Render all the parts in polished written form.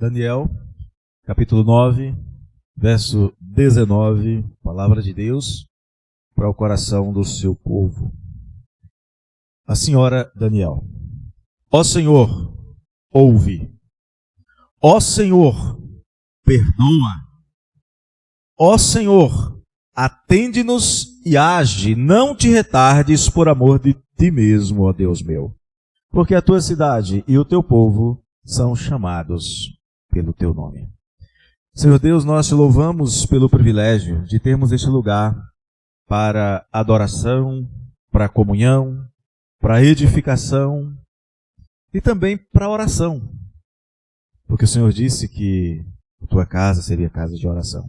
Daniel, capítulo 9, verso 19, palavra de Deus para o coração do seu povo. A senhora Daniel. Ó Senhor, ouve. Ó Senhor, perdoa. Ó Senhor, atende-nos e age, não te retardes por amor de ti mesmo, ó Deus meu. Porque a tua cidade e o teu povo são chamados pelo teu nome. Senhor Deus, nós te louvamos pelo privilégio de termos este lugar para adoração, para comunhão, para edificação e também para oração. Porque o Senhor disse que a tua casa seria casa de oração.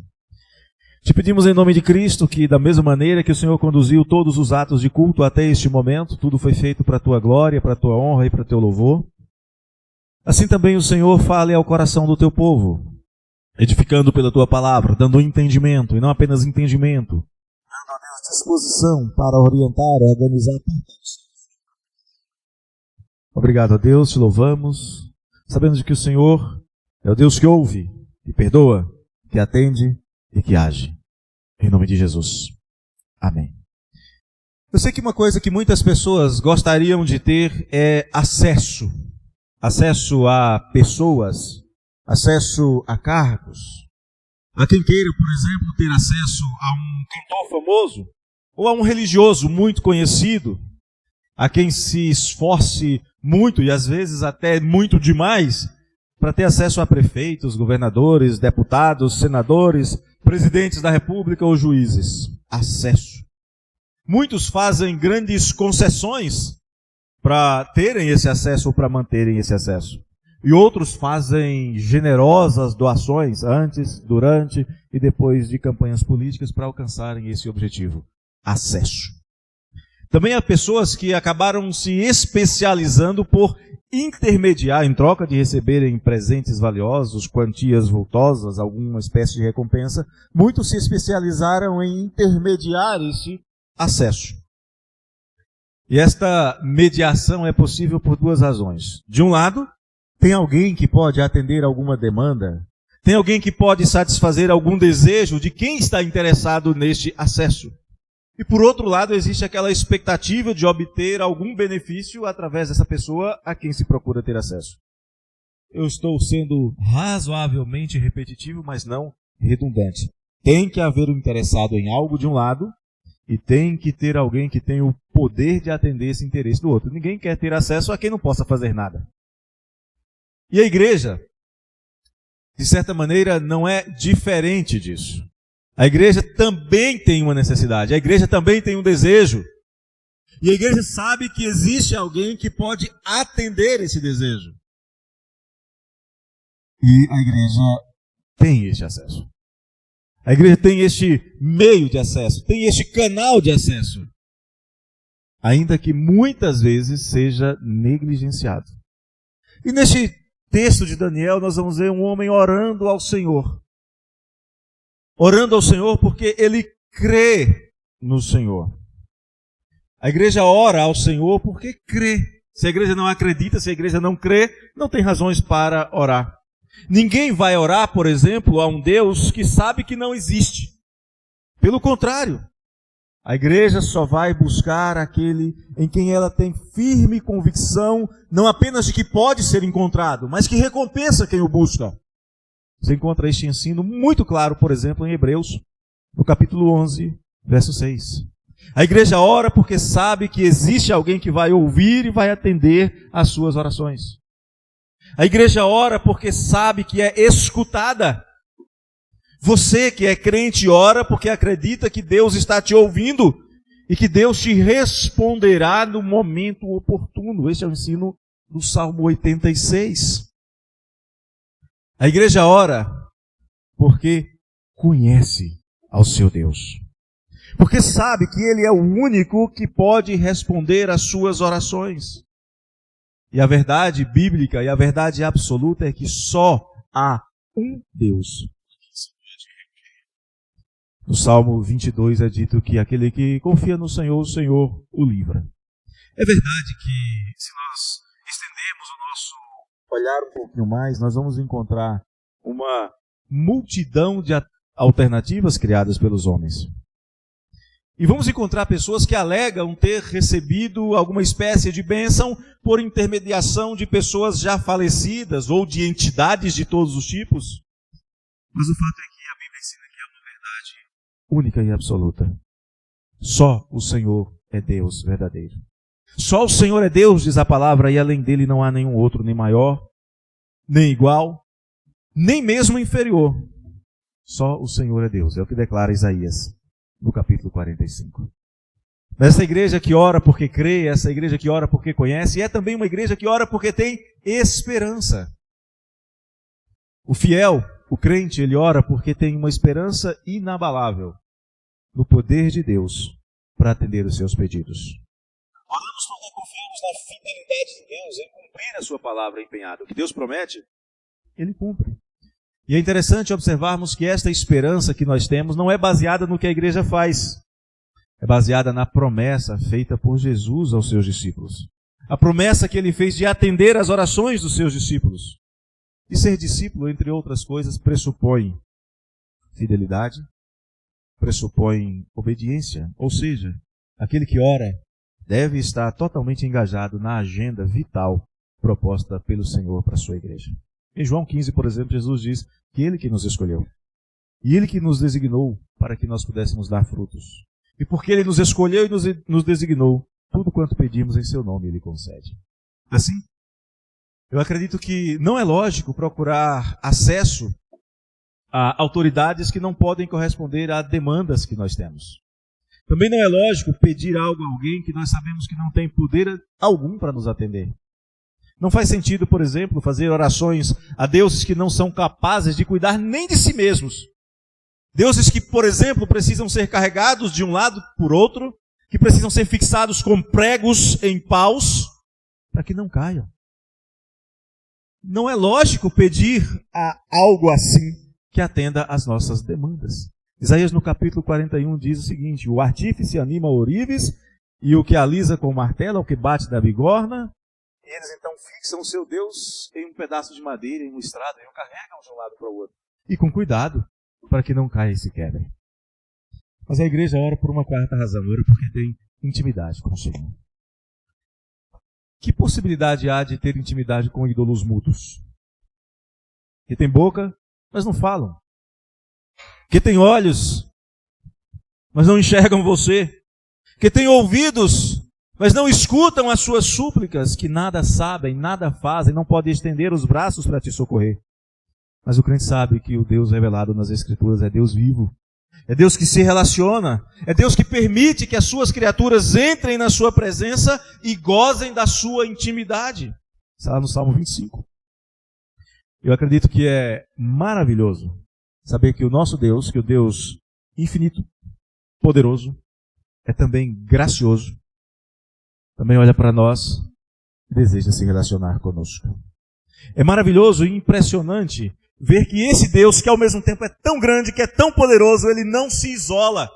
Te pedimos em nome de Cristo que, da mesma maneira que o Senhor conduziu todos os atos de culto até este momento, tudo foi feito para a tua glória, para a tua honra e para o teu louvor. Assim também o Senhor fale ao coração do teu povo, edificando pela tua palavra, dando entendimento, e não apenas entendimento, dando a Deus disposição para orientar e organizar. Obrigado a Deus, te louvamos, sabendo de que o Senhor é o Deus que ouve, que perdoa, que atende e que age. Em nome de Jesus. Amém. Eu sei que uma coisa que muitas pessoas gostariam de ter é acesso a pessoas, acesso a cargos. Há quem queira, por exemplo, ter acesso a um cantor famoso ou a um religioso muito conhecido. Há quem se esforce muito e às vezes até muito demais para ter acesso a prefeitos, governadores, deputados, senadores, presidentes da República ou juízes. Acesso. Muitos fazem grandes concessões para terem esse acesso ou para manterem esse acesso. E outros fazem generosas doações antes, durante e depois de campanhas políticas para alcançarem esse objetivo. Acesso. Também há pessoas que acabaram se especializando por intermediar, em troca de receberem presentes valiosos, quantias vultosas, alguma espécie de recompensa, muitos se especializaram em intermediar esse acesso. E esta mediação é possível por duas razões. De um lado, tem alguém que pode atender alguma demanda, tem alguém que pode satisfazer algum desejo de quem está interessado neste acesso. E por outro lado, existe aquela expectativa de obter algum benefício através dessa pessoa a quem se procura ter acesso. Eu estou sendo razoavelmente repetitivo, mas não redundante. Tem que haver um interessado em algo de um lado e tem que ter alguém que tenha o poder de atender esse interesse do outro. Ninguém quer ter acesso a quem não possa fazer nada. E a igreja, de certa maneira, não é diferente disso. A igreja também tem uma necessidade, a igreja também tem um desejo. E a igreja sabe que existe alguém que pode atender esse desejo. E a igreja tem este acesso. A igreja tem este meio de acesso, tem este canal de acesso. Ainda que muitas vezes seja negligenciado. E neste texto de Daniel nós vamos ver um homem orando ao Senhor. Orando ao Senhor porque ele crê no Senhor. A igreja ora ao Senhor porque crê. Se a igreja não acredita, se a igreja não crê, não tem razões para orar. Ninguém vai orar, por exemplo, a um Deus que sabe que não existe. Pelo contrário, a igreja só vai buscar aquele em quem ela tem firme convicção, não apenas de que pode ser encontrado, mas que recompensa quem o busca. Você encontra este ensino muito claro, por exemplo, em Hebreus, no capítulo 11, verso 6. A igreja ora porque sabe que existe alguém que vai ouvir e vai atender às suas orações. A igreja ora porque sabe que é escutada. Você que é crente ora porque acredita que Deus está te ouvindo e que Deus te responderá no momento oportuno. Esse é o ensino do Salmo 86. A igreja ora porque conhece ao seu Deus. Porque sabe que Ele é o único que pode responder às suas orações. E a verdade bíblica e a verdade absoluta é que só há um Deus. No Salmo 22 é dito que aquele que confia no Senhor, o Senhor o livra. É verdade que se nós estendermos o nosso olhar um pouquinho mais, nós vamos encontrar uma multidão de alternativas criadas pelos homens. E vamos encontrar pessoas que alegam ter recebido alguma espécie de bênção por intermediação de pessoas já falecidas ou de entidades de todos os tipos. Mas o fato é que a Bíblia ensina que é uma verdade única e absoluta. Só o Senhor é Deus verdadeiro. Só o Senhor é Deus, diz a palavra, e além dele não há nenhum outro, nem maior, nem igual, nem mesmo inferior. Só o Senhor é Deus, é o que declara Isaías no capítulo 45. Essa igreja que ora porque crê, essa igreja que ora porque conhece, é também uma igreja que ora porque tem esperança. O fiel, o crente, ele ora porque tem uma esperança inabalável no poder de Deus para atender os seus pedidos. Oramos porque confiamos na fidelidade de Deus em cumprir a sua palavra empenhada. O que Deus promete, Ele cumpre. E é interessante observarmos que esta esperança que nós temos não é baseada no que a igreja faz. É baseada na promessa feita por Jesus aos seus discípulos. A promessa que Ele fez de atender às orações dos seus discípulos. E ser discípulo, entre outras coisas, pressupõe fidelidade, pressupõe obediência. Ou seja, aquele que ora deve estar totalmente engajado na agenda vital proposta pelo Senhor para a sua igreja. Em João 15, por exemplo, Jesus diz que Ele que nos escolheu. E Ele que nos designou para que nós pudéssemos dar frutos. E porque Ele nos escolheu e nos designou, tudo quanto pedimos em seu nome Ele concede. Assim, eu acredito que não é lógico procurar acesso a autoridades que não podem corresponder a demandas que nós temos. Também não é lógico pedir algo a alguém que nós sabemos que não tem poder algum para nos atender. Não faz sentido, por exemplo, fazer orações a deuses que não são capazes de cuidar nem de si mesmos. Deuses que, por exemplo, precisam ser carregados de um lado por outro, que precisam ser fixados com pregos em paus, para que não caiam. Não é lógico pedir a algo assim que atenda às nossas demandas. Isaías no capítulo 41 diz o seguinte: o artífice anima ourives, e o que alisa com o martelo, o que bate da bigorna. Eles então fixam o seu Deus em um pedaço de madeira, em um estrado, e o carregam de um lado para o outro. E com cuidado, para que não caia e se quebre. Mas a igreja ora por uma quarta razão, ora porque tem intimidade com o Senhor. Que possibilidade há de ter intimidade com ídolos mudos? Que tem boca, mas não falam. Que tem olhos, mas não enxergam você. Que tem ouvidos, mas não escutam as suas súplicas. Que nada sabem, nada fazem, não podem estender os braços para te socorrer. Mas o crente sabe que o Deus revelado nas Escrituras é Deus vivo. É Deus que se relaciona. É Deus que permite que as suas criaturas entrem na sua presença e gozem da sua intimidade. Está lá no Salmo 25. Eu acredito que é maravilhoso saber que o nosso Deus, que o Deus infinito, poderoso, é também gracioso, também olha para nós e deseja se relacionar conosco. É maravilhoso e impressionante ver que esse Deus, que ao mesmo tempo é tão grande, que é tão poderoso, ele não se isola.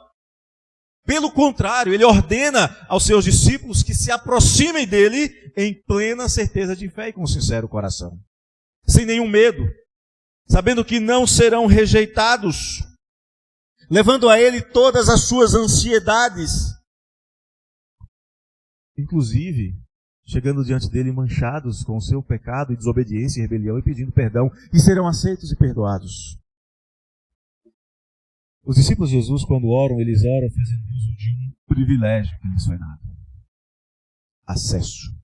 Pelo contrário, ele ordena aos seus discípulos que se aproximem dele em plena certeza de fé e com sincero coração. Sem nenhum medo, sabendo que não serão rejeitados, levando a ele todas as suas ansiedades, inclusive chegando diante dele manchados com o seu pecado e desobediência e rebelião e pedindo perdão, e serão aceitos e perdoados. Os discípulos de Jesus, quando oram, eles oram fazendo uso de um privilégio que lhes foi dado. Acesso.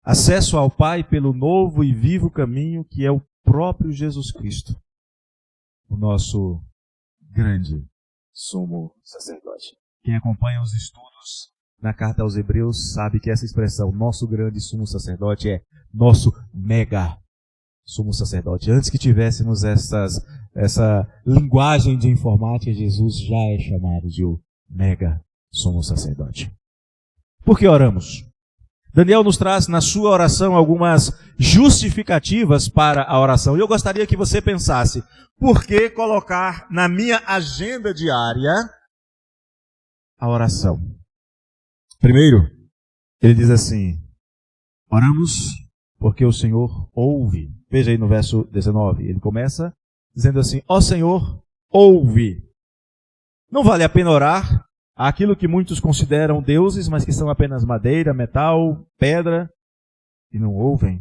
Acesso ao Pai pelo novo e vivo caminho que é o próprio Jesus Cristo, o nosso grande sumo sacerdote. Quem acompanha os estudos na carta aos Hebreus sabe que essa expressão, nosso grande sumo sacerdote, é nosso mega sumo sacerdote. Antes que tivéssemos essa linguagem de informática, Jesus já é chamado de o mega sumo sacerdote. Por que oramos? Daniel nos traz na sua oração algumas justificativas para a oração. E eu gostaria que você pensasse, por que colocar na minha agenda diária a oração? Primeiro, ele diz assim: oramos porque o Senhor ouve. Veja aí no verso 19, ele começa dizendo assim: ó Senhor, ouve. Não vale a pena orar àquilo que muitos consideram deuses, mas que são apenas madeira, metal, pedra, e não ouvem.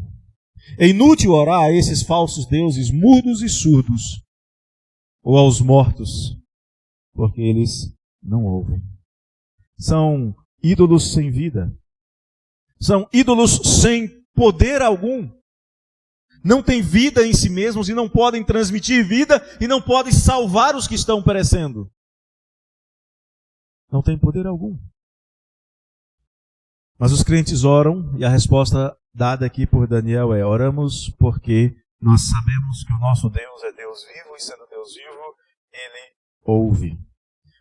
É inútil orar a esses falsos deuses mudos e surdos, ou aos mortos, porque eles não ouvem. São ídolos sem vida. São ídolos sem poder algum. Não têm vida em si mesmos e não podem transmitir vida e não podem salvar os que estão perecendo. Não tem poder algum. Mas os crentes oram e a resposta dada aqui por Daniel é: oramos porque nós sabemos que o nosso Deus é Deus vivo e sendo Deus vivo, Ele ouve.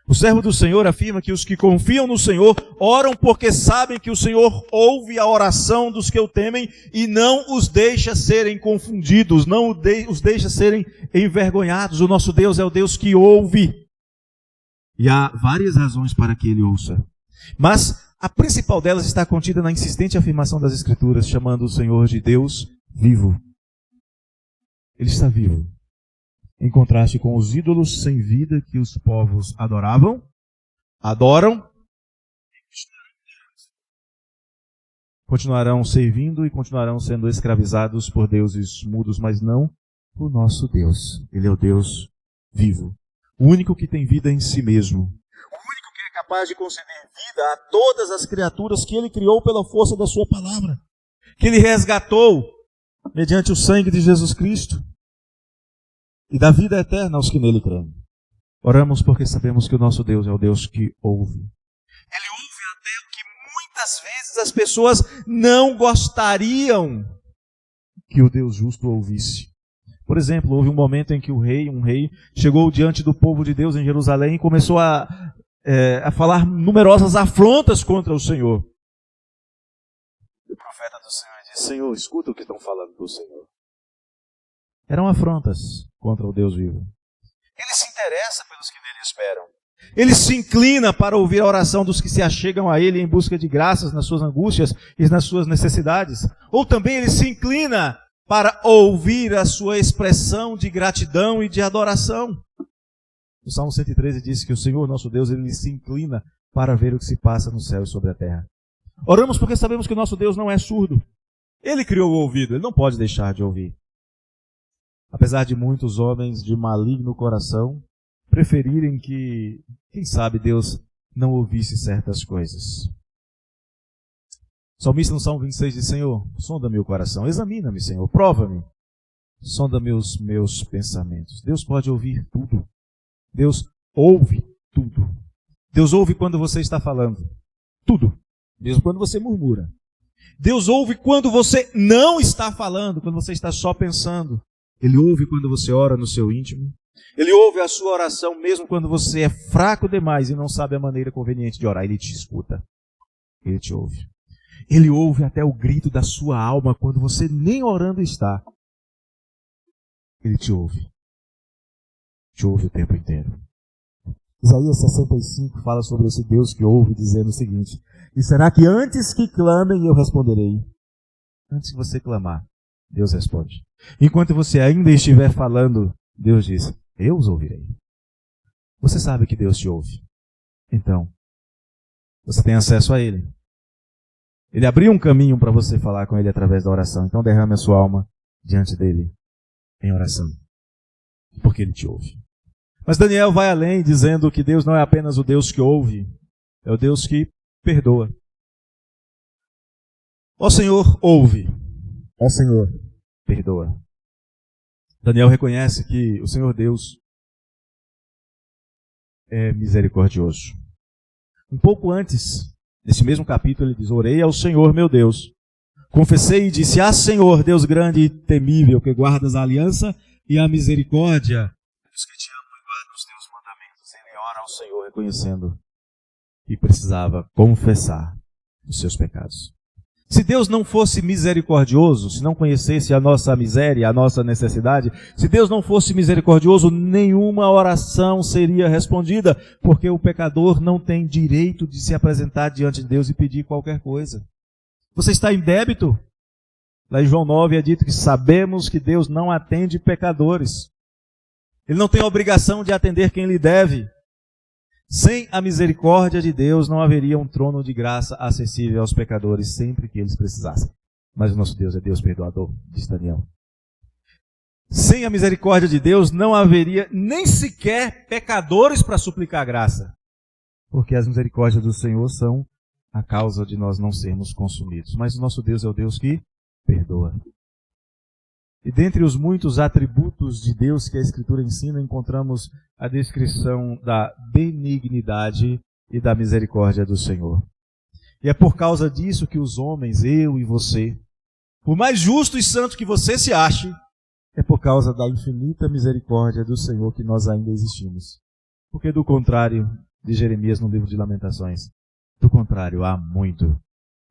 O servo do Senhor afirma que os que confiam no Senhor oram porque sabem que o Senhor ouve a oração dos que o temem e não os deixa serem confundidos, não os deixa serem envergonhados. O nosso Deus é o Deus que ouve. E há várias razões para que Ele ouça. Mas a principal delas está contida na insistente afirmação das Escrituras, chamando o Senhor de Deus vivo. Ele está vivo. Em contraste com os ídolos sem vida que os povos adoravam, adoram, continuarão servindo e continuarão sendo escravizados por deuses mudos, mas não o nosso Deus. Ele é o Deus vivo, o único que tem vida em si mesmo, o único que é capaz de conceder vida a todas as criaturas que Ele criou pela força da sua palavra, que Ele resgatou mediante o sangue de Jesus Cristo, e dá vida eterna aos que nele creem. Oramos porque sabemos que o nosso Deus é o Deus que ouve. Ele ouve até o que muitas vezes as pessoas não gostariam que o Deus justo ouvisse. Por exemplo, houve um momento em que um rei, chegou diante do povo de Deus em Jerusalém e começou a falar numerosas afrontas contra o Senhor. O profeta do Senhor disse: Senhor, escuta o que estão falando do Senhor. Eram afrontas contra o Deus vivo. Ele se interessa pelos que nele esperam. Ele se inclina para ouvir a oração dos que se achegam a Ele em busca de graças nas suas angústias e nas suas necessidades. Ou também Ele se inclina para ouvir a sua expressão de gratidão e de adoração. O Salmo 113 diz que o Senhor, nosso Deus, Ele se inclina para ver o que se passa no céu e sobre a terra. Oramos porque sabemos que o nosso Deus não é surdo. Ele criou o ouvido, Ele não pode deixar de ouvir. Apesar de muitos homens de maligno coração preferirem que, quem sabe, Deus não ouvisse certas coisas. O salmista no Salmo 26 diz: Senhor, sonda-me o coração, examina-me, Senhor, prova-me, sonda-me os meus pensamentos. Deus pode ouvir tudo. Deus ouve tudo. Deus ouve quando você está falando. Tudo. Mesmo quando você murmura. Deus ouve quando você não está falando, quando você está só pensando. Ele ouve quando você ora no seu íntimo. Ele ouve a sua oração mesmo quando você é fraco demais e não sabe a maneira conveniente de orar. Ele te escuta. Ele te ouve. Ele ouve até o grito da sua alma quando você nem orando está. Ele te ouve. Te ouve o tempo inteiro. Isaías 65 fala sobre esse Deus que ouve, dizendo o seguinte: e será que antes que clamem eu responderei? Antes que você clamar, Deus responde. Enquanto você ainda estiver falando, Deus diz: eu os ouvirei. Você sabe que Deus te ouve. Então, você tem acesso a Ele. Ele abriu um caminho para você falar com Ele através da oração. Então derrame a sua alma diante dEle em oração. Porque Ele te ouve. Mas Daniel vai além, dizendo que Deus não é apenas o Deus que ouve, é o Deus que perdoa. Ó Senhor, ouve. Ó Senhor, perdoa. Daniel reconhece que o Senhor Deus é misericordioso. Um pouco antes, nesse mesmo capítulo, ele diz: orei ao Senhor meu Deus. Confessei e disse: ah, Senhor, Deus grande e temível, que guardas a aliança e a misericórdia dos que te amam e guardam os teus mandamentos. Ele ora ao Senhor reconhecendo que precisava confessar os seus pecados. Se Deus não fosse misericordioso, se não conhecesse a nossa miséria, a nossa necessidade, se Deus não fosse misericordioso, nenhuma oração seria respondida, porque o pecador não tem direito de se apresentar diante de Deus e pedir qualquer coisa. Você está em débito? Lá em João 9 é dito que sabemos que Deus não atende pecadores. Ele não tem a obrigação de atender quem lhe deve. Sem a misericórdia de Deus não haveria um trono de graça acessível aos pecadores sempre que eles precisassem. Mas o nosso Deus é Deus perdoador, diz Daniel. Sem a misericórdia de Deus não haveria nem sequer pecadores para suplicar graça. Porque as misericórdias do Senhor são a causa de nós não sermos consumidos. Mas o nosso Deus é o Deus que perdoa. E dentre os muitos atributos de Deus que a Escritura ensina, encontramos a descrição da benignidade e da misericórdia do Senhor. E é por causa disso que os homens, eu e você, por mais justo e santo que você se ache, é por causa da infinita misericórdia do Senhor que nós ainda existimos. Porque do contrário, de Jeremias no livro de Lamentações, do contrário, há muito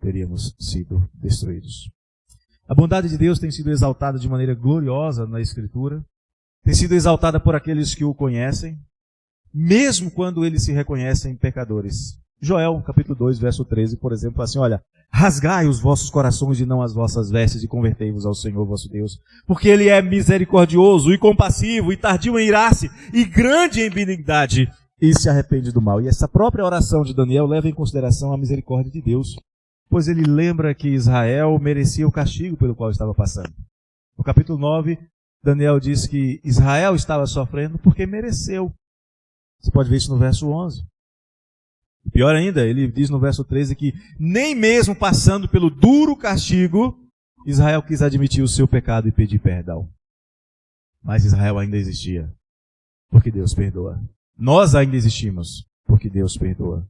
teríamos sido destruídos. A bondade de Deus tem sido exaltada de maneira gloriosa na Escritura, tem sido exaltada por aqueles que o conhecem, mesmo quando eles se reconhecem pecadores. Joel, capítulo 2, verso 13, por exemplo, fala assim, olha, rasgai os vossos corações e não as vossas vestes e convertei-vos ao Senhor vosso Deus, porque Ele é misericordioso e compassivo e tardio em irar-se e grande em benignidade e se arrepende do mal. E essa própria oração de Daniel leva em consideração a misericórdia de Deus, pois ele lembra que Israel merecia o castigo pelo qual estava passando. No capítulo 9, Daniel diz que Israel estava sofrendo porque mereceu. Você pode ver isso no verso 11. Pior ainda, ele diz no verso 13 que nem mesmo passando pelo duro castigo, Israel quis admitir o seu pecado e pedir perdão. Mas Israel ainda existia, porque Deus perdoa. Nós ainda existimos, porque Deus perdoa.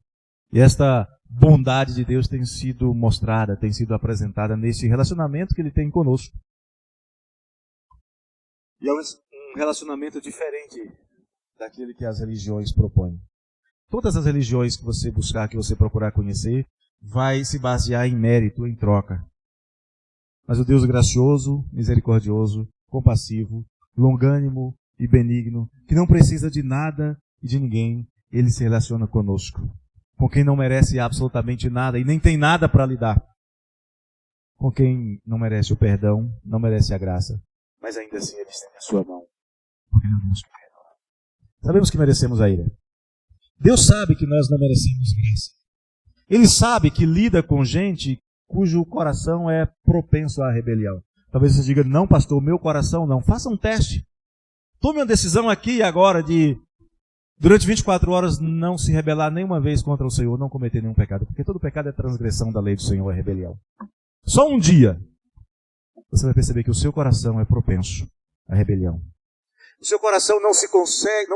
E esta bondade de Deus tem sido mostrada, tem sido apresentada nesse relacionamento que Ele tem conosco. E é um relacionamento diferente daquele que as religiões propõem. Todas as religiões que você buscar, que você procurar conhecer, vai se basear em mérito, em troca. Mas o Deus gracioso, misericordioso, compassivo, longânimo e benigno, que não precisa de nada e de ninguém, Ele se relaciona conosco. Com quem não merece absolutamente nada e nem tem nada para lhe dar. Com quem não merece o perdão, não merece a graça. Mas ainda assim Ele estende a sua mão. Porque Ele é Deus que perdoa. Sabemos que merecemos a ira. Deus sabe que nós não merecemos graça. Ele sabe que lida com gente cujo coração é propenso à rebelião. Talvez você diga, não pastor, o meu coração não. Faça um teste. Tome uma decisão aqui e agora de, durante 24 horas, não se rebelar nenhuma vez contra o Senhor, não cometer nenhum pecado. Porque todo pecado é transgressão da lei do Senhor, é rebelião. Só um dia você vai perceber que o seu coração é propenso à rebelião. O seu coração não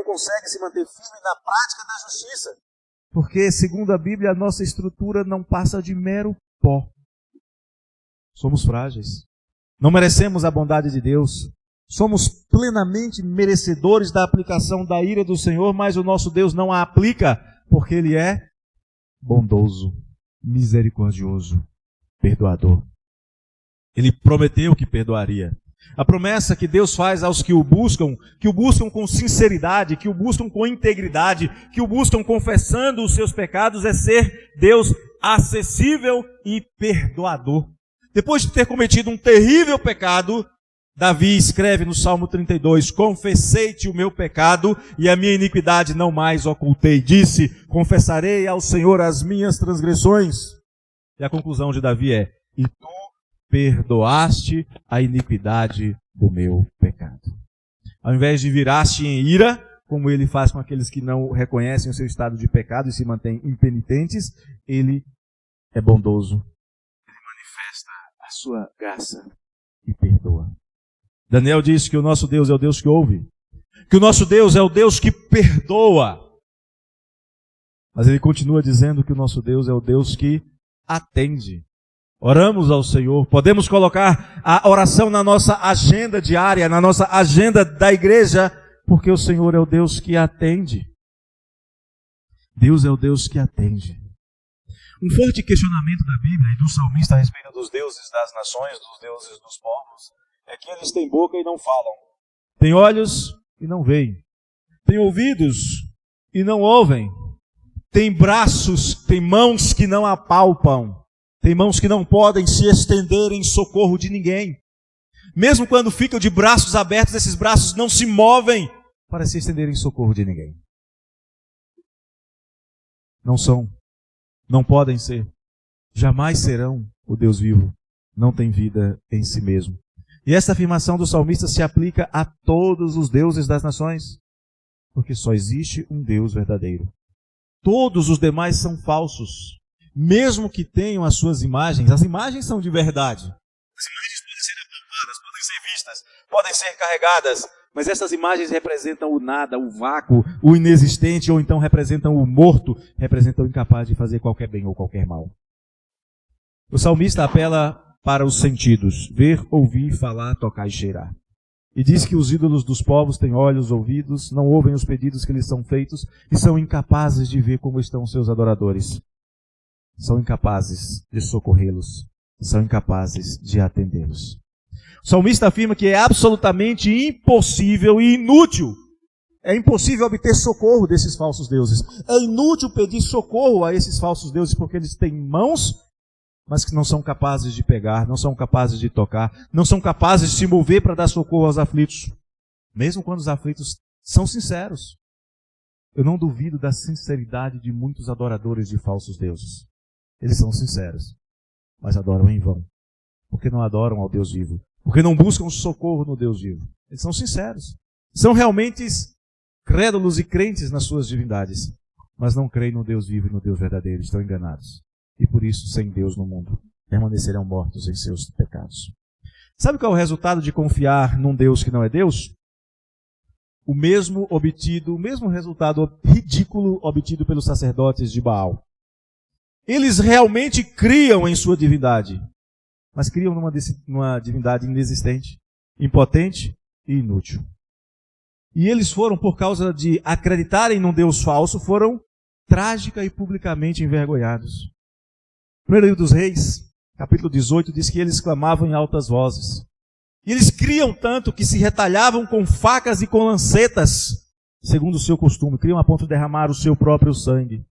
consegue se manter firme na prática da justiça. Porque, segundo a Bíblia, a nossa estrutura não passa de mero pó. Somos frágeis. Não merecemos a bondade de Deus. Somos plenamente merecedores da aplicação da ira do Senhor, mas o nosso Deus não a aplica, porque Ele é bondoso, misericordioso, perdoador. Ele prometeu que perdoaria. A promessa que Deus faz aos que o buscam com sinceridade, que o buscam com integridade, que o buscam confessando os seus pecados, é ser Deus acessível e perdoador. Depois de ter cometido um terrível pecado, Davi escreve no Salmo 32, confessei-te o meu pecado e a minha iniquidade não mais ocultei. Disse, confessarei ao Senhor as minhas transgressões. E a conclusão de Davi é, e tu perdoaste a iniquidade do meu pecado. Ao invés de virar-te em ira, como ele faz com aqueles que não reconhecem o seu estado de pecado e se mantêm impenitentes, ele é bondoso. Ele manifesta a sua graça e perdoa. Daniel diz que o nosso Deus é o Deus que ouve, que o nosso Deus é o Deus que perdoa. Mas ele continua dizendo que o nosso Deus é o Deus que atende. Oramos ao Senhor, podemos colocar a oração na nossa agenda diária, na nossa agenda da igreja, porque o Senhor é o Deus que atende. Deus é o Deus que atende. Um forte questionamento da Bíblia e do salmista a respeito dos deuses das nações, dos deuses dos povos, é que eles têm boca e não falam, têm olhos e não veem, têm ouvidos e não ouvem, têm braços, têm mãos que não apalpam, Tem mãos que não podem se estender em socorro de ninguém. Mesmo quando ficam de braços abertos, esses braços não se movem para se estender em socorro de ninguém. Não são, não podem ser, jamais serão o Deus vivo. Não tem vida em si mesmo. E essa afirmação do salmista se aplica a todos os deuses das nações, porque só existe um Deus verdadeiro. Todos os demais são falsos, mesmo que tenham as suas imagens. As imagens são de verdade. As imagens podem ser apalpadas, podem ser vistas, podem ser carregadas, mas essas imagens representam o nada, o vácuo, o inexistente, ou então representam o morto, representam o incapaz de fazer qualquer bem ou qualquer mal. O salmista apela para os sentidos: ver, ouvir, falar, tocar e cheirar. E diz que os ídolos dos povos têm olhos, ouvidos, não ouvem os pedidos que lhes são feitos e são incapazes de ver como estão seus adoradores. São incapazes de socorrê-los, são incapazes de atendê-los. O salmista afirma que é absolutamente impossível e inútil. É impossível obter socorro desses falsos deuses. É inútil pedir socorro a esses falsos deuses porque eles têm mãos, mas que não são capazes de pegar, não são capazes de tocar, não são capazes de se mover para dar socorro aos aflitos. Mesmo quando os aflitos são sinceros. Eu não duvido da sinceridade de muitos adoradores de falsos deuses. Eles são sinceros, mas adoram em vão. Porque não adoram ao Deus vivo. Porque não buscam socorro no Deus vivo. Eles são sinceros. São realmente crédulos e crentes nas suas divindades, mas não creem no Deus vivo e no Deus verdadeiro. Estão enganados. E por isso, sem Deus no mundo, permanecerão mortos em seus pecados. Sabe qual é o resultado de confiar num Deus que não é Deus? O mesmo resultado ridículo obtido pelos sacerdotes de Baal. Eles realmente criam em sua divindade, mas criam numa divindade inexistente, impotente e inútil. E eles foram, por causa de acreditarem num Deus falso, foram trágica e publicamente envergonhados. Primeiro livro dos Reis, capítulo 18, diz que eles clamavam em altas vozes. E eles criam tanto que se retalhavam com facas e com lancetas, segundo o seu costume, criam a ponto de derramar o seu próprio sangue.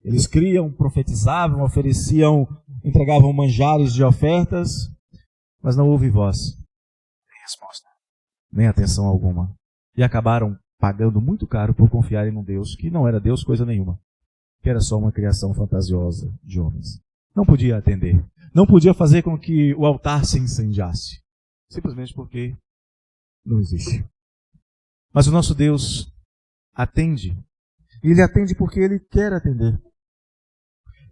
Eles criam, profetizavam, ofereciam, entregavam manjares de ofertas, mas não houve voz, nem resposta, nem atenção alguma. E acabaram pagando muito caro por confiarem num Deus que não era Deus coisa nenhuma, que era só uma criação fantasiosa de homens. Não podia atender, não podia fazer com que o altar se incendiasse, simplesmente porque não existe. Mas o nosso Deus atende, e Ele atende porque Ele quer atender.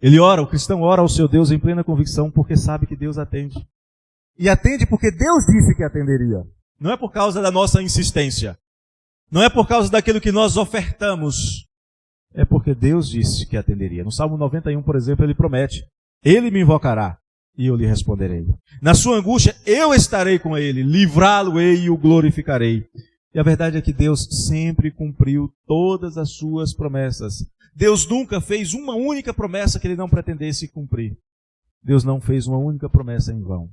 Ele ora, o cristão ora ao seu Deus em plena convicção porque sabe que Deus atende. E atende porque Deus disse que atenderia. Não é por causa da nossa insistência. Não é por causa daquilo que nós ofertamos. É porque Deus disse que atenderia. No Salmo 91, por exemplo, ele promete: Ele me invocará e eu lhe responderei. Na sua angústia eu estarei com ele, livrá-lo-ei e o glorificarei. E a verdade é que Deus sempre cumpriu todas as suas promessas. Deus nunca fez uma única promessa que Ele não pretendesse cumprir. Deus não fez uma única promessa em vão.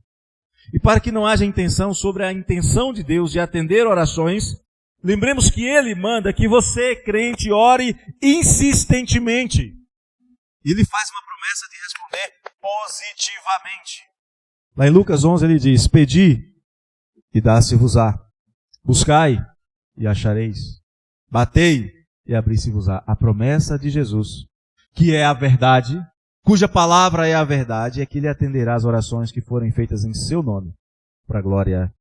E para que não haja intenção sobre a intenção de Deus de atender orações, lembremos que Ele manda que você, crente, ore insistentemente. E Ele faz uma promessa de responder positivamente. Lá em Lucas 11 Ele diz: Pedi e dá-se-vos-á. Buscai e achareis. Batei e abri-se-vos-á. A promessa de Jesus, que é a verdade, cuja palavra é a verdade, é que Ele atenderá as orações que forem feitas em seu nome, para a glória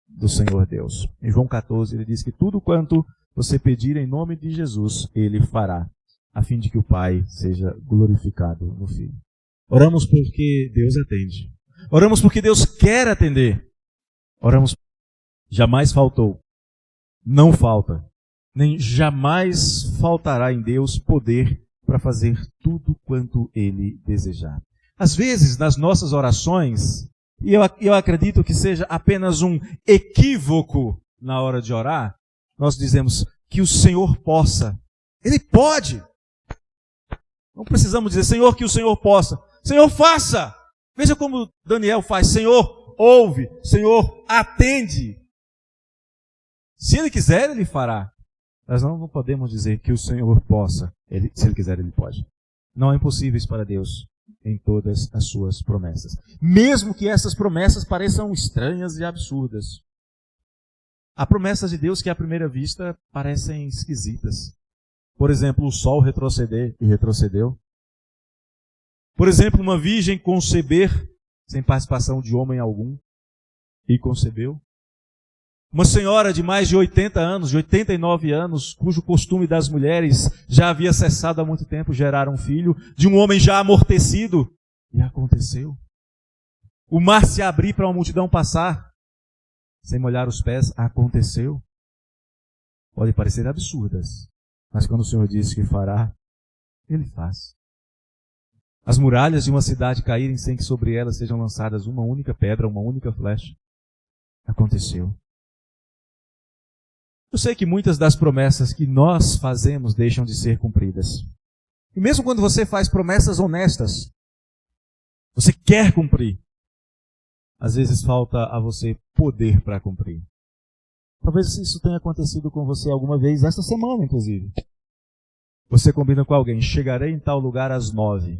do Senhor Deus. Em João 14 Ele diz que tudo quanto você pedir em nome de Jesus, Ele fará, a fim de que o Pai seja glorificado no Filho. Oramos porque Deus atende. Oramos porque Deus quer atender. Oramos. Jamais faltou, não falta, nem jamais faltará em Deus poder para fazer tudo quanto Ele desejar. Às vezes, nas nossas orações, e eu acredito que seja apenas um equívoco na hora de orar, nós dizemos que o Senhor possa. Ele pode. Não precisamos dizer, Senhor, que o Senhor possa. Senhor, faça. Veja como Daniel faz. Senhor, ouve. Senhor, atende. Se Ele quiser, Ele fará. Nós não podemos dizer que o Senhor possa. Se Ele quiser, Ele pode. Não há impossíveis para Deus. em todas as suas promessas. Mesmo que essas promessas pareçam estranhas e absurdas. Há promessas de Deus que à primeira vista parecem esquisitas. Por exemplo, o sol retroceder e retrocedeu. Por exemplo, uma virgem conceber sem participação de homem algum e concebeu. Uma senhora de mais de 80 anos, de 89 anos, cujo costume das mulheres já havia cessado há muito tempo, gerar um filho, de um homem já amortecido. E aconteceu. O mar se abrir para uma multidão passar, sem molhar os pés, aconteceu. Pode parecer absurdas, mas quando o Senhor disse que fará, Ele faz. As muralhas de uma cidade caírem sem que sobre elas sejam lançadas uma única pedra, uma única flecha. Aconteceu. Eu sei que muitas das promessas que nós fazemos deixam de ser cumpridas. E mesmo quando você faz promessas honestas, você quer cumprir, às vezes falta a você poder para cumprir. Talvez isso tenha acontecido com você alguma vez, esta semana inclusive. Você combina com alguém, chegarei em tal lugar às 9.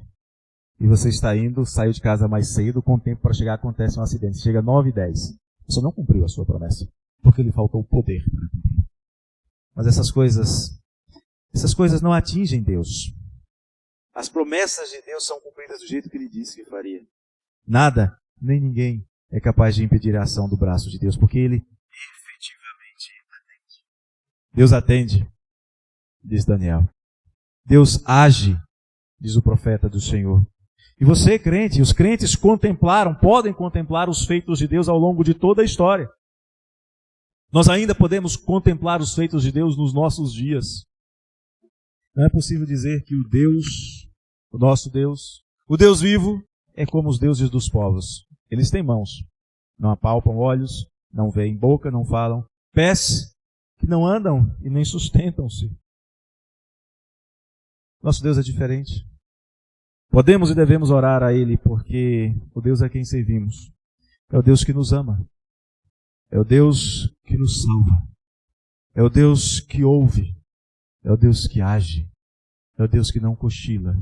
E você está indo, saiu de casa mais cedo, com tempo para chegar, acontece um acidente. Chega 9h10. Você não cumpriu a sua promessa, porque lhe faltou o poder. Mas essas coisas não atingem Deus. As promessas de Deus são cumpridas do jeito que Ele disse que faria. Nada, nem ninguém é capaz de impedir a ação do braço de Deus, porque Ele efetivamente atende. Deus atende, diz Daniel. Deus age, diz o profeta do Senhor. E você, crente, os crentes podem contemplar os feitos de Deus ao longo de toda a história. Nós ainda podemos contemplar os feitos de Deus nos nossos dias. Não é possível dizer que o Deus, o nosso Deus, o Deus vivo, é como os deuses dos povos. Eles têm mãos, não apalpam olhos, não veem boca, não falam, pés que não andam e nem sustentam-se. Nosso Deus é diferente. Podemos e devemos orar a Ele, porque o Deus a quem servimos é o Deus que nos ama. É o Deus que nos salva. É o Deus que ouve. É o Deus que age. É o Deus que não cochila.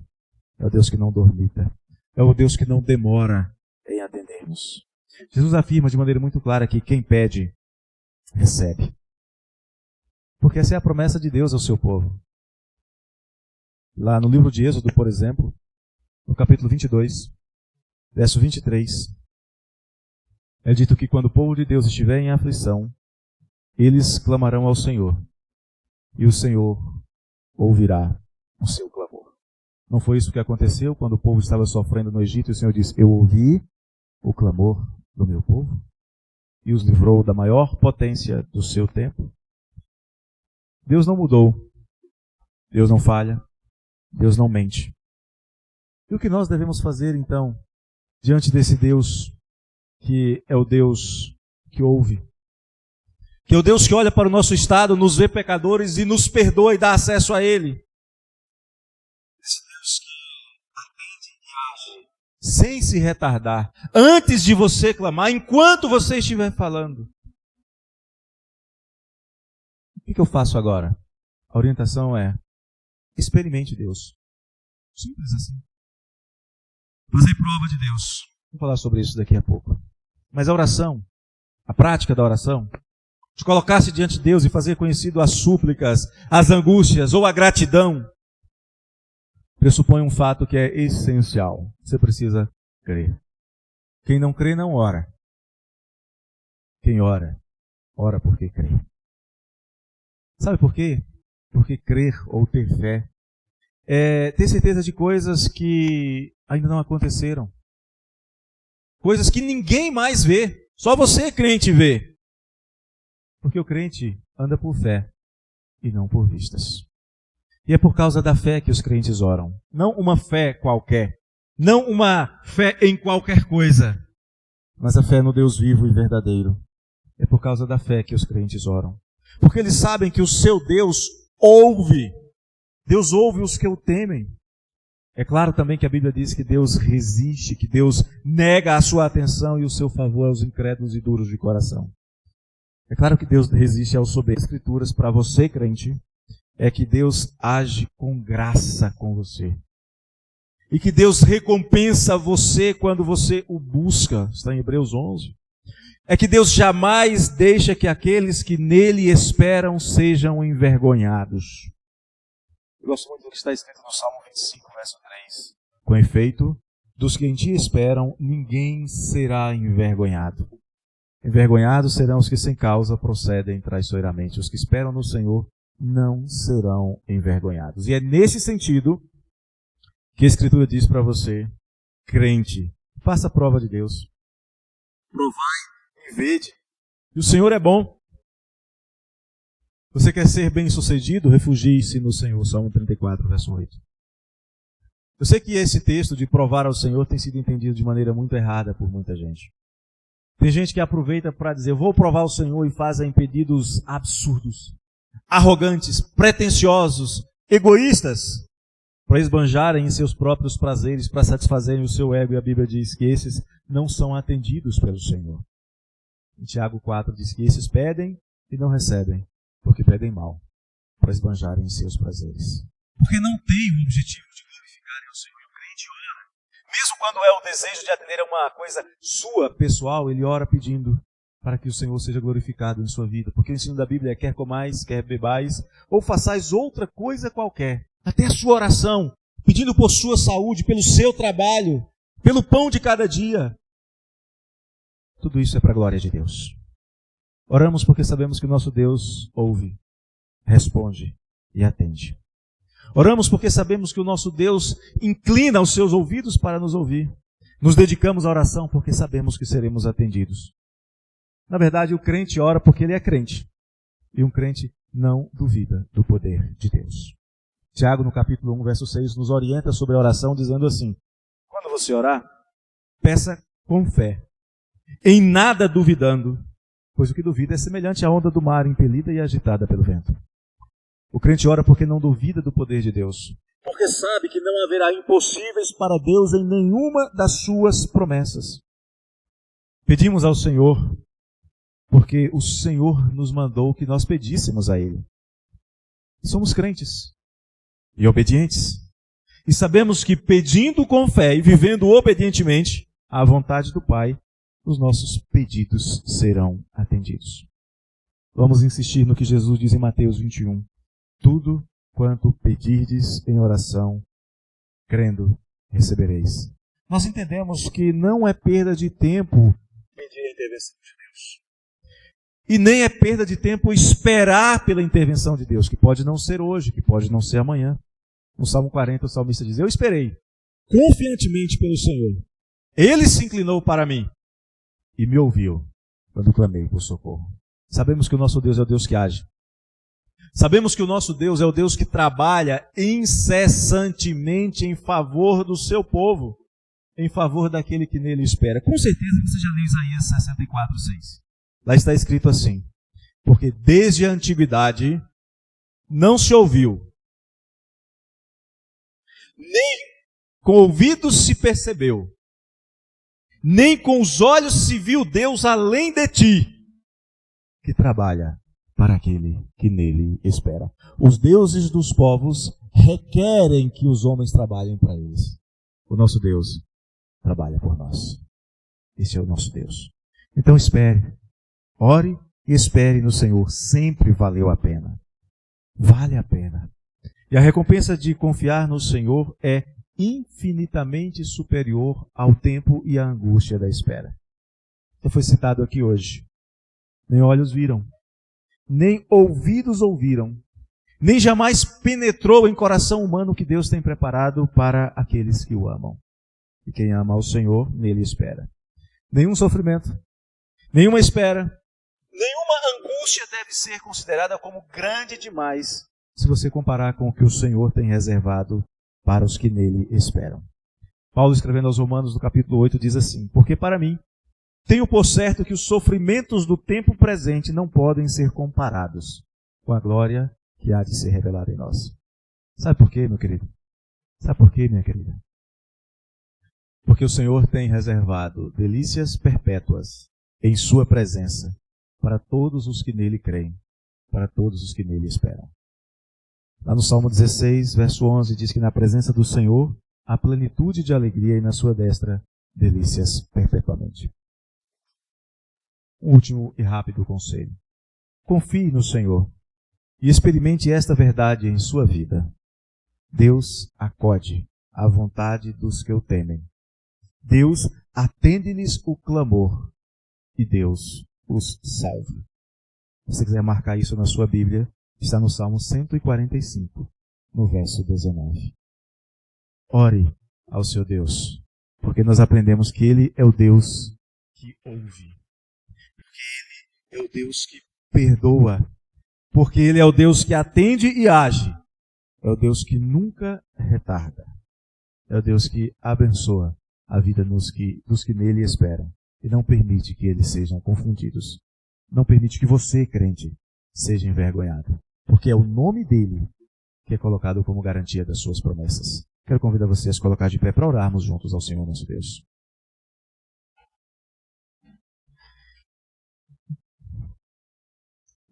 É o Deus que não dormita. É o Deus que não demora em atender-nos. Jesus afirma de maneira muito clara que quem pede, recebe. Porque essa é a promessa de Deus ao seu povo. Lá no livro de Êxodo, por exemplo, no capítulo 22, verso 23, é dito que quando o povo de Deus estiver em aflição, eles clamarão ao Senhor, e o Senhor ouvirá o seu clamor. Não foi isso que aconteceu quando o povo estava sofrendo no Egito, e o Senhor disse, eu ouvi o clamor do meu povo, e os livrou da maior potência do seu tempo. Deus não mudou, Deus não falha, Deus não mente. E o que nós devemos fazer, então, diante desse Deus, que é o Deus que ouve, que é o Deus que olha para o nosso estado, nos vê pecadores e nos perdoa e dá acesso a Ele? Esse Deus que atende e age sem se retardar, antes de você clamar, enquanto você estiver falando. O que eu faço agora? A orientação é, experimente Deus. Simples assim. Fazer prova de Deus. Vou falar sobre isso daqui a pouco. Mas a oração, a prática da oração, de colocar-se diante de Deus e fazer conhecido as súplicas, as angústias ou a gratidão, pressupõe um fato que é essencial. Você precisa crer. Quem não crê, não ora. Quem ora, ora porque crê. Sabe por quê? Porque crer ou ter fé é ter certeza de coisas que ainda não aconteceram. Coisas que ninguém mais vê. Só você, crente, vê. Porque o crente anda por fé e não por vistas. E é por causa da fé que os crentes oram. Não uma fé qualquer. Não uma fé em qualquer coisa. Mas a fé no Deus vivo e verdadeiro. É por causa da fé que os crentes oram. Porque eles sabem que o seu Deus ouve. Deus ouve os que o temem. É claro também que a Bíblia diz que Deus resiste, que Deus nega a sua atenção e o seu favor aos incrédulos e duros de coração. É claro que Deus resiste aos soberbos. As Escrituras, para você, crente, é que Deus age com graça com você. e que Deus recompensa você quando você o busca, está em Hebreus 11, é que Deus jamais deixa que aqueles que nele esperam sejam envergonhados. Eu gosto muito do que está escrito no Salmo 25, verso 3. Com efeito, dos que em ti esperam, ninguém será envergonhado. Envergonhados serão os que sem causa procedem traiçoeiramente. Os que esperam no Senhor não serão envergonhados. E é nesse sentido que a Escritura diz para você, crente, faça a prova de Deus. Provai e vede. E o Senhor é bom. Você quer ser bem-sucedido? Refugie-se no Senhor. Salmo 34, verso 8. Eu sei que esse texto de provar ao Senhor tem sido entendido de maneira muito errada por muita gente. Tem gente que aproveita para dizer, vou provar o Senhor, e fazem pedidos absurdos, arrogantes, pretensiosos, egoístas, para esbanjarem em seus próprios prazeres, para satisfazerem o seu ego, e a Bíblia diz que esses não são atendidos pelo Senhor. Em Tiago 4 diz que esses pedem e não recebem, porque pedem mal, para esbanjarem em seus prazeres. Porque não tem o objetivo de glorificarem ao Senhor. O crente ora. Mesmo quando é o desejo de atender a uma coisa sua, pessoal, ele ora pedindo para que o Senhor seja glorificado em sua vida. Porque o ensino da Bíblia é quer comais, quer bebais, ou façais outra coisa qualquer. Até a sua oração, pedindo por sua saúde, pelo seu trabalho, pelo pão de cada dia. Tudo isso é para a glória de Deus. Oramos porque sabemos que o nosso Deus ouve, responde e atende. Oramos porque sabemos que o nosso Deus inclina os seus ouvidos para nos ouvir. Nos dedicamos à oração porque sabemos que seremos atendidos. Na verdade, o crente ora porque ele é crente. E um crente não duvida do poder de Deus. Tiago, no capítulo 1, verso 6, nos orienta sobre a oração, dizendo assim, quando você orar, peça com fé, em nada duvidando, pois o que duvida é semelhante à onda do mar, impelida e agitada pelo vento. O crente ora porque não duvida do poder de Deus, porque sabe que não haverá impossíveis para Deus em nenhuma das suas promessas. Pedimos ao Senhor, porque o Senhor nos mandou que nós pedíssemos a Ele. Somos crentes e obedientes. E sabemos que pedindo com fé e vivendo obedientemente à vontade do Pai, os nossos pedidos serão atendidos. Vamos insistir no que Jesus diz em Mateus 21. Tudo quanto pedirdes em oração, crendo, recebereis. Nós entendemos que não é perda de tempo pedir a intervenção de Deus. E nem é perda de tempo esperar pela intervenção de Deus, que pode não ser hoje, que pode não ser amanhã. No Salmo 40, o salmista diz, eu esperei confiantemente pelo Senhor. Ele se inclinou para mim e me ouviu quando clamei por socorro. Sabemos que o nosso Deus é o Deus que age. Sabemos que o nosso Deus é o Deus que trabalha incessantemente em favor do seu povo, em favor daquele que nele espera. Com certeza você já leu Isaías 64, 6. Lá está escrito assim, porque desde a antiguidade não se ouviu, nem com ouvidos se percebeu, nem com os olhos se viu Deus além de ti, que trabalha para aquele que nele espera. Os deuses dos povos requerem que os homens trabalhem para eles. O nosso Deus trabalha por nós. Esse é o nosso Deus. Então espere. Ore e espere no Senhor. Sempre valeu a pena. Vale a pena. E a recompensa de confiar no Senhor é infinitamente superior ao tempo e à angústia da espera. Já foi citado aqui hoje. Nem olhos viram, nem ouvidos ouviram, nem jamais penetrou em coração humano o que Deus tem preparado para aqueles que o amam. E quem ama ao Senhor, nele espera. Nenhum sofrimento, nenhuma espera, nenhuma angústia deve ser considerada como grande demais, se você comparar com o que o Senhor tem reservado para os que nele esperam. Paulo, escrevendo aos Romanos, no capítulo 8, diz assim, porque para mim, tenho por certo que os sofrimentos do tempo presente não podem ser comparados com a glória que há de ser revelada em nós. Sabe por quê, meu querido? Sabe por quê, minha querida? Porque o Senhor tem reservado delícias perpétuas em sua presença para todos os que nele creem, para todos os que nele esperam. Lá no Salmo 16, verso 11, diz que na presença do Senhor há plenitude de alegria e na sua destra delícias perpetuamente. Um último e rápido conselho. Confie no Senhor e experimente esta verdade em sua vida. Deus acode à vontade dos que o temem. Deus atende-lhes o clamor e Deus os salva. Se você quiser marcar isso na sua Bíblia, está no Salmo 145, no verso 19. Ore ao seu Deus, porque nós aprendemos que Ele é o Deus que ouve, porque Ele é o Deus que perdoa, porque Ele é o Deus que atende e age, é o Deus que nunca retarda, é o Deus que abençoa a vida dos que nele esperam e não permite que eles sejam confundidos. Não permite que você, crente, seja envergonhado, porque é o nome dele que é colocado como garantia das suas promessas. Quero convidar você a se colocar de pé para orarmos juntos ao Senhor nosso Deus.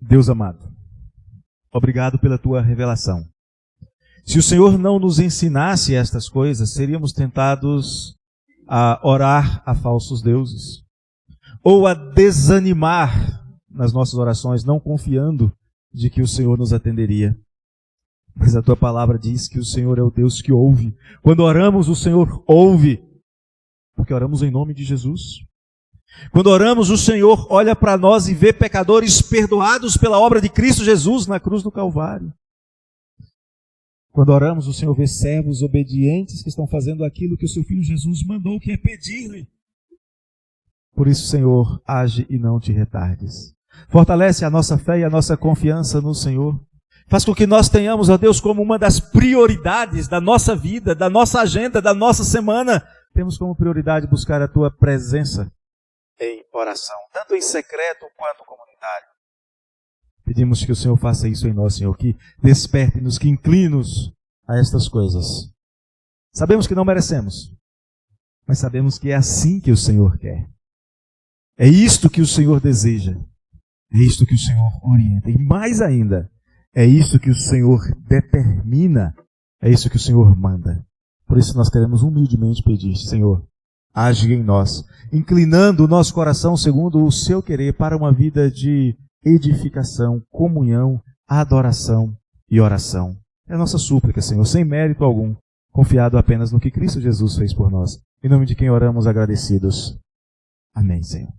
Deus amado, obrigado pela tua revelação. Se o Senhor não nos ensinasse estas coisas, seríamos tentados a orar a falsos deuses, ou a desanimar nas nossas orações, não confiando de que o Senhor nos atenderia. Mas a tua palavra diz que o Senhor é o Deus que ouve. Quando oramos, o Senhor ouve, porque oramos em nome de Jesus. Quando oramos, o Senhor olha para nós e vê pecadores perdoados pela obra de Cristo Jesus na cruz do Calvário. Quando oramos, o Senhor vê servos obedientes que estão fazendo aquilo que o seu Filho Jesus mandou, que é pedir-lhe. Por isso, Senhor, age e não te retardes. Fortalece a nossa fé e a nossa confiança no Senhor. Faz com que nós tenhamos, ó Deus, como uma das prioridades da nossa vida, da nossa agenda, da nossa semana. Temos como prioridade buscar a tua presença em oração, tanto em secreto quanto comunitário. Pedimos que o Senhor faça isso em nós, Senhor, que desperte-nos, que incline-nos a estas coisas. Sabemos que não merecemos, mas sabemos que é assim que o Senhor quer. É isto que o Senhor deseja, é isto que o Senhor orienta, e mais ainda, é isto que o Senhor determina, é isso que o Senhor manda. Por isso nós queremos humildemente pedir, Senhor, age em nós, inclinando o nosso coração segundo o seu querer para uma vida de edificação, comunhão, adoração e oração. É a nossa súplica, Senhor, sem mérito algum, confiado apenas no que Cristo Jesus fez por nós. Em nome de quem oramos agradecidos. Amém, Senhor.